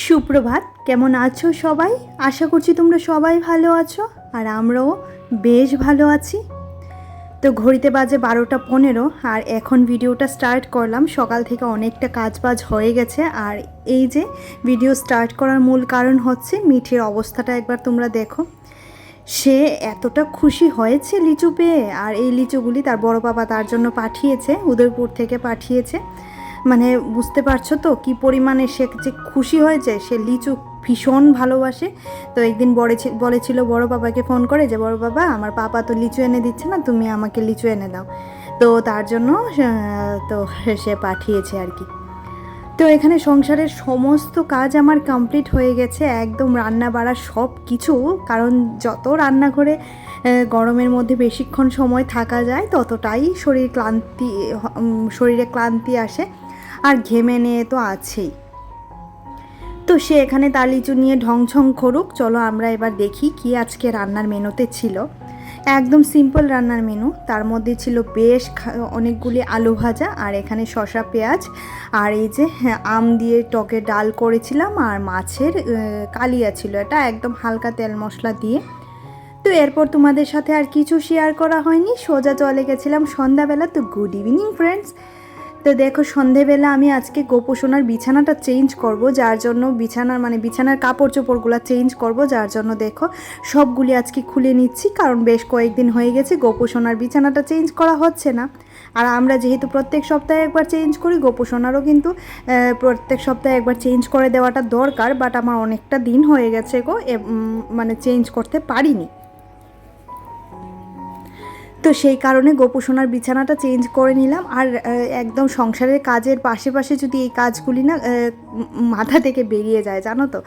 সুপ্রভাত, কেমন আছো সবাই? আশা করছি তোমরা সবাই ভালো আছো আর আমরাও বেশ ভালো আছি। তো ঘড়িতে বাজে 12টা 15 আর এখন ভিডিওটা স্টার্ট করলাম। সকাল থেকে অনেকটা কাজবাজ হয়ে গেছে আর এই যে ভিডিও স্টার্ট করার মূল কারণ হচ্ছে মিঠির অবস্থাটা একবার তোমরা দেখো। সে এতটা খুশি হয়েছে লিচু পেয়ে, আর এই লিচুগুলি তার বড় বাবা তার জন্য পাঠিয়েছে, উদয়পুর থেকে পাঠিয়েছে। মানে বুঝতে পারছো তো কী পরিমাণে সে যে খুশি হয়েছে। সে লিচু ভীষণ ভালোবাসে। তো একদিন বলেছিল বড় বাবাকে ফোন করে যে বড় বাবা, আমার পাপা তো লিচু এনে দিচ্ছে না, তুমি আমাকে লিচু এনে দাও। তো তার জন্য তো সে পাঠিয়েছে আর কি। তো এখানে সংসারের সমস্ত কাজ আমার কমপ্লিট হয়ে গেছে, একদম রান্না বাড়া সব কিছু। কারণ যত রান্নাঘরে গরমের মধ্যে বেশিক্ষণ সময় থাকা যায় ততটাই শরীরে ক্লান্তি আসে, আর ঘেমে নিয়ে তো আছেই। তো সে এখানে তার লিচু নিয়ে ঢংছং করুক। চলো আমরা এবার দেখি কি আজকে রান্নার মেনুতে ছিল। একদম সিম্পল রান্নার মেনু, তার মধ্যে ছিল বেশ অনেকগুলি আলু ভাজা, আর এখানে শসা পেঁয়াজ, আর এই যে আম দিয়ে টকের ডাল করেছিলাম, আর মাছের কালিয়া ছিল, এটা একদম হালকা তেল মশলা দিয়ে। তো এরপর তোমাদের সাথে আর কিছু শেয়ার করা হয়নি, সোজা চলে গেছিলাম সন্ধ্যাবেলা। তো গুড ইভিনিং ফ্রেন্ডস। তো দেখো সন্ধেবেলা আমি আজকে গোপোষণার বিছানাটা চেঞ্জ করব, যার জন্য বিছানার কাপড় চোপড়গুলো চেঞ্জ করব, যার জন্য দেখো সবগুলি আজকে খুলে নিচ্ছি। কারণ বেশ কয়েকদিন হয়ে গেছে গোপোষণার বিছানাটা চেঞ্জ করা হচ্ছে না। আর আমরা যেহেতু প্রত্যেক সপ্তাহে একবার চেঞ্জ করি, গোপোষণারও কিন্তু প্রত্যেক সপ্তাহে একবার চেঞ্জ করে দেওয়াটা দরকার। বাট আমার অনেকটা দিন হয়ে গেছে চেঞ্জ করতে পারিনি। তো সেই কারণে গোপোষণার বিছানাটা চেঞ্জ করে নিলাম। আর একদম সংসারের কাজের পাশে যদি এই কাজগুলি না মাথা থেকে বেরিয়ে যায় জানো তো,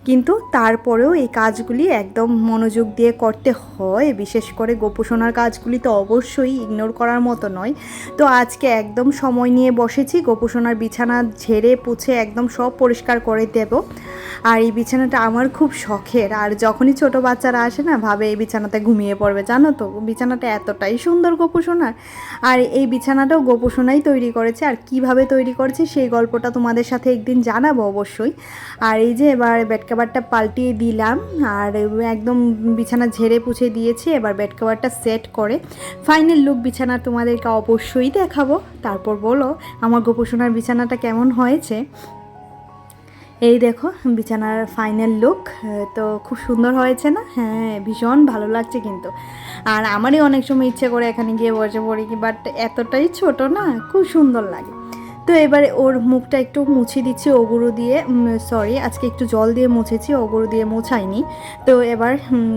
কিন্তু তারপরেও এই কাজগুলি একদম মনোযোগ দিয়ে করতে হয়। বিশেষ করে গোপোষণার কাজগুলি তো অবশ্যই ইগনোর করার মতো নয়। তো আজকে একদম সময় নিয়ে বসেছি, গোপোষণার বিছানা ঝেড়ে পুছে একদম সব পরিষ্কার করে দেব। আর এই বিছানাটা আমার খুব শখের, আর যখনই ছোট বাচ্চারা আসে না ভাবে এই বিছানাতে ঘুমিয়ে পড়বে, জানো তো বিছানাটা এতটাই সুন্দর গোপোষণার। আর এই বিছানাটাও গোপোষণাই তৈরি করেছে, আর কিভাবে তৈরি করেছে সেই গল্পটা তোমাদের সাথে একদিন জানাবো অবশ্যই। আর এই যে এবার বেড কভারটা পাল্টিয়ে দিলাম, আর একদম বিছানা ঝেড়ে পুছে দিয়েছি। এবার বেড কভারটা সেট করে ফাইনাল লুক বিছানার তোমাদেরকে অবশ্যই দেখাবো। তারপর বলো আমার গোপোষণার বিছানাটা কেমন হয়েছে। এই দেখো বিছানার ফাইনাল লুক, তো খুব সুন্দর হয়েছে না? হ্যাঁ, ভীষণ ভালো লাগছে কিন্তু। আর আমারই অনেক সময় ইচ্ছে করে এখানে গিয়ে বসে পড়ি, বাট এতটাই ছোট না, খুব সুন্দর লাগে। তো এবারে ওর মুখটা একটু মুছে দিচ্ছি ওগুরু দিয়ে, আজকে একটু জল দিয়ে মুছেছি, ওগুরু দিয়ে মুছাইনি। তো এবার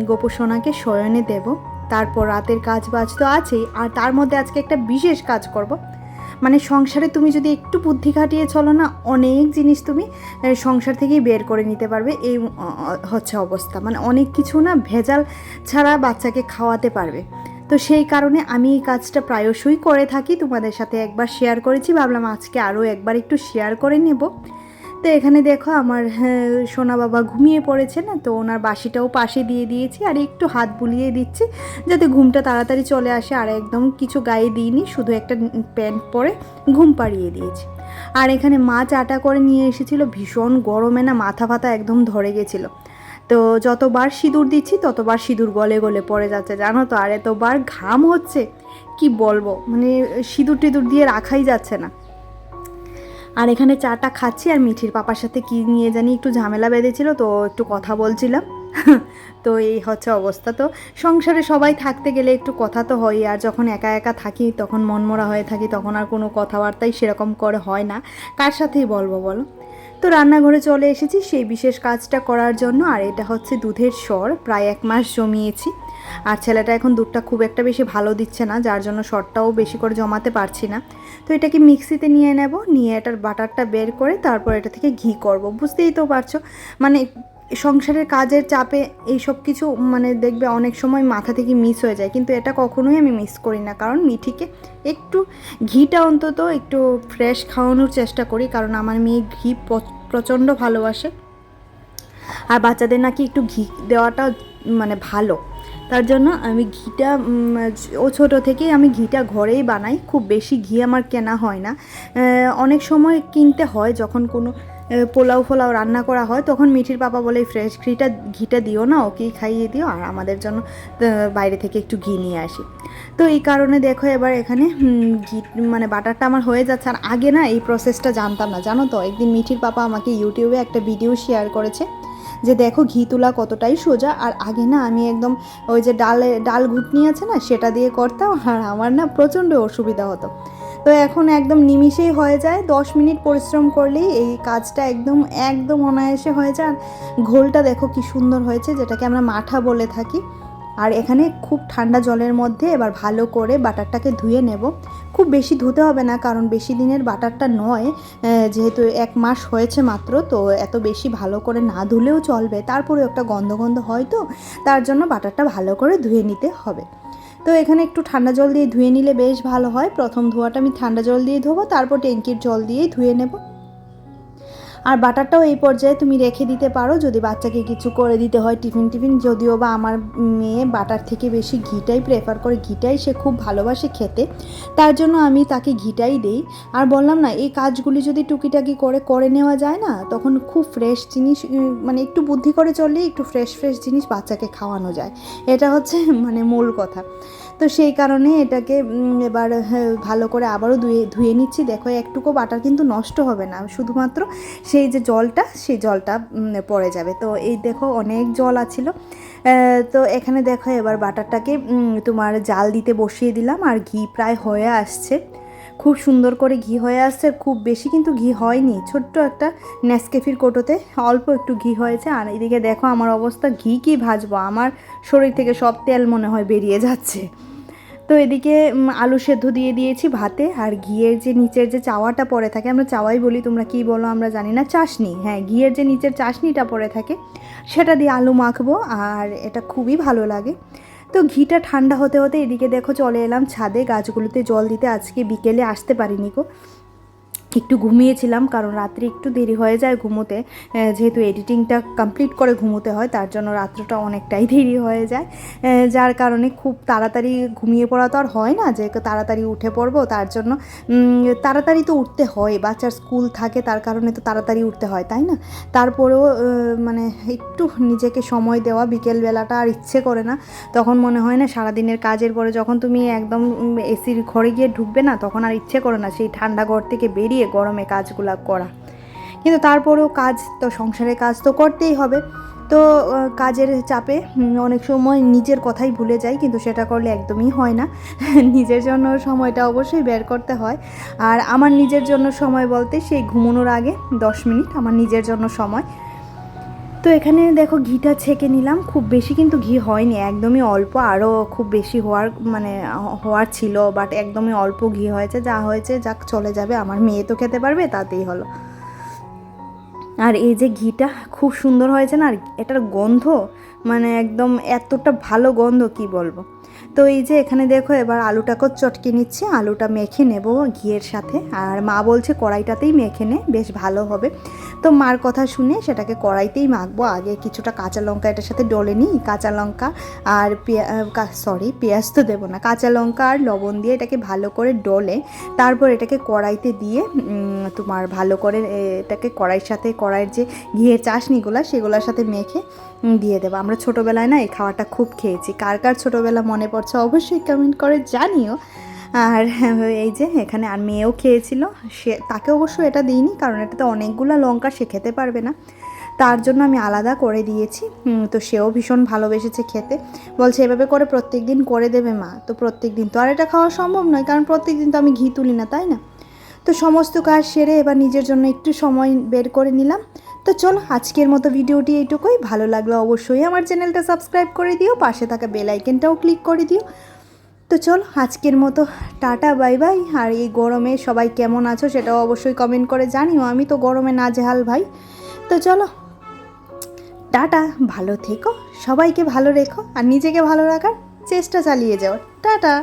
গোপোষণাকে শয়নে দেব, তারপর রাতের কাজ বাজ তো আছেই। আর তার মধ্যে আজকে একটা বিশেষ কাজ করব। সংসারে তুমি যদি একটু বুদ্ধি খাটিয়ে চলো না, অনেক জিনিস তুমি সংসার থেকেই বের করে নিতে পারবে। এই হচ্ছে অবস্থা, অনেক কিছু না ভেজাল ছাড়া বাচ্চাকে খাওয়াতে পারবে। তো সেই কারণে আমি এই কাজটা প্রায়শই করে থাকি, তোমাদের সাথে একবার শেয়ার করেছি, ভাবলাম আজকে আরও একবার একটু শেয়ার করে নেব। তো এখানে দেখো আমার সোনা বাবা ঘুমিয়ে পড়েছে না, তো ওনার বাসিটাও পাশে দিয়ে দিয়েছি, আর একটু হাত বুলিয়ে দিচ্ছি যাতে ঘুমটা তাড়াতাড়ি চলে আসে। আর একদম কিছু গায়ে দিইনি, শুধু একটা প্যান্ট পরে ঘুম পাড়িয়ে দিয়েছি। আর এখানে মা চাটা করে নিয়ে এসেছিলো, ভীষণ গরমে না মাথা ফাতা একদম ধরে গেছিলো। তো যতবার সিঁদুর দিচ্ছি ততবার সিঁদুর গলে গলে পড়ে যাচ্ছে জানো তো, আর এতবার ঘাম হচ্ছে কি বলবো, সিঁদুর টিঁদুর দিয়ে রাখাই যাচ্ছে না। আর এখানে চাটা খাচ্ছি, আর মিঠির পাপার সাথে কি নিয়ে জানি একটু ঝামেলা বেঁধেছিল, তো একটু কথা বলছিলাম। তো এই হচ্ছে অবস্থা। তো সংসারে সবাই থাকতে গেলে একটু কথা তো হয়, আর যখন একা একা থাকি তখন মনমরা হয়ে থাকি, তখন আর কোনো কথাবার্তাই সেরকম করে হয় না, কার সাথেই বলবো বলো। তো রান্নাঘরে চলে এসেছি সেই বিশেষ কাজটা করার জন্য। আর এটা হচ্ছে দুধের সর, প্রায় 1 মাস জমিয়েছি। আর ছেলেটা এখন দুধটা খুব একটা বেশি ভালো দিচ্ছে না, যার জন্য সরটাও বেশি করে জমাতে পারছি না। তো এটাকে মিক্সিতে নিয়ে নেব, নিয়ে এটার বাটারটা বের করে তারপর এটা থেকে ঘি করব। বুঝতেই তো পারছো, সংসারের কাজের চাপে এই সব কিছু দেখবে অনেক সময় মাথা থেকে মিস হয়ে যায়, কিন্তু এটা কখনোই আমি মিস করি না। কারণ মিঠিকে একটু ঘিটা অন্তত একটু ফ্রেশ খাওয়ানোর চেষ্টা করি, কারণ আমার মেয়ে ঘি প্রচণ্ড ভালোবাসে। আর বাচ্চাদের নাকি একটু ঘি দেওয়াটা ভালো, তার জন্য আমি ঘিটা ও ছোটো থেকেই আমি ঘিটা ঘরেই বানাই। খুব বেশি ঘি আমার কেনা হয় না, অনেক সময় কিনতে হয় যখন কোনো পোলাও ফোলাও রান্না করা হয়, তখন মিঠির পাপা বলে ফ্রেশ ঘিটা দিও না, ওকেই খাইয়ে দিও, আর আমাদের জন্য বাইরে থেকে একটু ঘি নিয়ে আসি। তো এই কারণে দেখো এবার এখানে ঘি মানে বাটারটা আমার হয়ে যাচ্ছে। আর আগে না এই প্রসেসটা জানতাম না, জানো তো। একদিন মিঠির পাপা আমাকে ইউটিউবে একটা ভিডিও শেয়ার করেছে যে দেখো ঘি তোলা কতটাই সোজা। আর আগে না আমি একদম ওই যে ডাল ঘুটনি আছে না, সেটা দিয়ে করতাম, আর আমার না প্রচণ্ড অসুবিধা হতো। তো এখন একদম নিমিষেই হয়ে যায়, 10 মিনিট পরিশ্রম করলেই এই কাজটা একদম একদম অনায়াসে হয়ে যায়। আর ঘোলটা দেখো কি সুন্দর হয়েছে, যেটাকে আমরা মাঠা বলে থাকি। আর এখানে খুব ঠান্ডা জলের মধ্যে এবার ভালো করে বাটারটাকে ধুয়ে নেব। খুব বেশি ধুতে হবে না, কারণ বেশি দিনের বাটারটা নয়, যেহেতু 1 মাস হয়েছে মাত্র, তো এত বেশি ভালো করে না ধুলেও চলবে। তারপরেও একটা গন্ধ গন্ধ হয়, তো তার জন্য বাটারটা ভালো করে ধুয়ে নিতে হবে। তো এখানে একটু ঠান্ডা জল দিয়ে ধুয়ে নিলে বেশ ভালো হয়। প্রথম ধোয়াটা আমি ঠান্ডা জল দিয়ে ধোবো, তারপর ট্যাঙ্কির জল দিয়েই ধুয়ে নেব। আর বাটারটাও এই পর্যায়ে তুমি রেখে দিতে পারো যদি বাচ্চাকে কিছু করে দিতে হয়, টিফিন। যদিও বা আমার মেয়ে বাটার থেকে বেশি ঘিটাই প্রেফার করে, ঘিটাই সে খুব ভালোবাসে খেতে, তার জন্য আমি তাকে ঘিটাই দেই। আর বললাম না, এই কাজগুলি যদি টুকিটাকি করে নেওয়া যায় না, তখন খুব ফ্রেশ জিনিস, মানে একটু বুদ্ধি করে চললেই একটু ফ্রেশ জিনিস বাচ্চাকে খাওয়ানো যায়। এটা হচ্ছে মানে মূল কথা। তো সেই কারণে এটাকে এবার ভালো করে আবারও ধুয়ে নিচ্ছি। দেখো একটুকু বাটার কিন্তু নষ্ট হবে না, শুধুমাত্র সেই যে জলটা, সেই জলটা পড়ে যাবে। তো এই দেখো অনেক জল আছিল। তো এখানে দেখো এবার বাটারটাকে তোমার জাল দিতে বসিয়ে দিলাম, আর ঘি প্রায় হয়ে আসছে। খুব সুন্দর করে ঘি হয়ে আসছে, খুব বেশি কিন্তু ঘি হয়নি, ছোট্ট একটা নেসকেফির কোটোতে অল্প একটু ঘি হয়েছে। আর এদিকে দেখো আমার অবস্থা, ঘি কি ভাজবো, আমার শরীর থেকে সব তেল মনে হয় বেরিয়ে যাচ্ছে। তো এদিকে আলু সেদ্ধ দিয়ে দিয়েছি ভাতে, আর ঘিয়ের যে নিচের যে চাওয়াটা পড়ে থাকে, আমরা চাওয়াই বলি, তোমরা কী বলো আমরা জানি না, চাশনি, হ্যাঁ ঘিয়ের যে নিচের চাশনিটা পড়ে থাকে, সেটা দিয়ে আলু মাখবো, আর এটা খুবই ভালো লাগে। তো ঘিটা ঠান্ডা হতে হতে এদিকে দেখো চলে এলাম ছাদে গাছগুলোতে জল দিতে। আজকে বিকেলে আসতে পারিনি গো, একটু ঘুমিয়েছিলাম, কারণ রাত্রে একটু দেরি হয়ে যায় ঘুমোতে, যেহেতু এডিটিংটা কমপ্লিট করে ঘুমোতে হয়, তার জন্য রাত্রটা অনেকটাই দেরি হয়ে যায়, যার কারণে খুব তাড়াতাড়ি ঘুমিয়ে পড়া তো আর হয় না যে তাড়াতাড়ি উঠে পড়বো। তার জন্য তাড়াতাড়ি তো উঠতে হয়, বাচ্চার স্কুল থাকে, তার কারণে তো তাড়াতাড়ি উঠতে হয়, তাই না? তারপরেও মানে একটু নিজেকে সময় দেওয়া, বিকেলবেলাটা আর ইচ্ছে করে না। তখন মনে হয় না সারাদিনের কাজের পরে যখন তুমি একদম এসির ঘরে গিয়ে ঢুকবে না, তখন আর ইচ্ছে করে না সেই ঠান্ডা ঘর থেকে বেরিয়ে গরমে কাজগুলো করা। কিন্তু তারপরেও কাজ তো, সংসারের কাজ তো করতেই হবে। তো কাজের চাপে অনেক সময় নিজের কথাই ভুলে যাই, কিন্তু সেটা করলে একদমই হয় না। নিজের জন্য সময়টা অবশ্যই বের করতে হয়। আর আমার নিজের জন্য সময় বলতে সেই ঘুমানোর আগে 10 মিনিট আমার নিজের জন্য সময়। তো এখানে দেখো ঘিটা ছেঁকে নিলাম, খুব বেশি কিন্তু ঘি হয়নি, একদমই অল্প, আরও খুব বেশি হওয়ার ছিল, বাট একদমই অল্প ঘি হয়েছে, যা হয়েছে যাক চলে যাবে, আমার মেয়ে তো খেতে পারবে, তাতেই হলো। আর এই যে ঘিটা খুব সুন্দর হয়েছে না, আর এটার গন্ধ মানে একদম এতটা ভালো গন্ধ কি বলবো। তো এই যে এখানে দেখো এবার আলুটাকেও চটকে নিচ্ছি, আলুটা মেখে নেব ঘিয়ের সাথে, আর মা বলছে কড়াইটাতেই মেখে নে, বেশ ভালো হবে। তো মার কথা শুনে সেটাকে কড়াইতেই মাখবো। আগে কিছুটা কাঁচা লঙ্কা এটার সাথে ডলে নিই, কাঁচা লঙ্কা আর পেঁয়াজ তো দেবো না, কাঁচা লঙ্কা আর লবণ দিয়ে এটাকে ভালো করে ডলে, তারপর এটাকে কড়াইতে দিয়ে তোমার ভালো করে এটাকে কড়াইয়ের যে ঘিয়ের চাশনিগুলো সেগুলোর সাথে মেখে দিয়ে দেবো। আমরা ছোটোবেলায় না এই খাওয়াটা খুব খেয়েছি, কার কার ছোটোবেলা মনে পড়ছে অবশ্যই কমেন্ট করে জানিও। আর এই যে এখানে আর মেয়েও খেয়েছিল, তাকে অবশ্য এটা দিইনি, কারণ এটাতে অনেকগুলো লঙ্কা সে খেতে পারবে না, তার জন্য আমি আলাদা করে দিয়েছি। তো সেও ভীষণ ভালোবেসেছে খেতে, বলছে এভাবে করে প্রত্যেক দিন করে দেবে মা। তো প্রত্যেক দিন তো আর এটা খাওয়া সম্ভব নয়, কারণ প্রত্যেক দিন তো আমি ঘি তুলি না, তাই না? তো সমস্ত কাজ সেরে এবার নিজের জন্য একটু সময় বের করে নিলাম। তো চলো আজকের মতো ভিডিওটি এইটুকুই, ভালো লাগলো অবশ্যই আমার চ্যানেলটা সাবস্ক্রাইব করে দিও, পাশে থাকা বেল আইকনটাও ক্লিক করে দিও। তো চলো আজকের মতো টাটা বাই বাই। আর এই গরমে সবাই কেমন আছো সেটাও অবশ্যই কমেন্ট করে জানিও, আমি তো গরমে নাজেহাল ভাই। তো চলো টাটা, ভালো থেকো, সবাইকে ভালো রেখো, আর নিজেকে ভালো রাখার চেষ্টা চালিয়ে যাও। টাটা।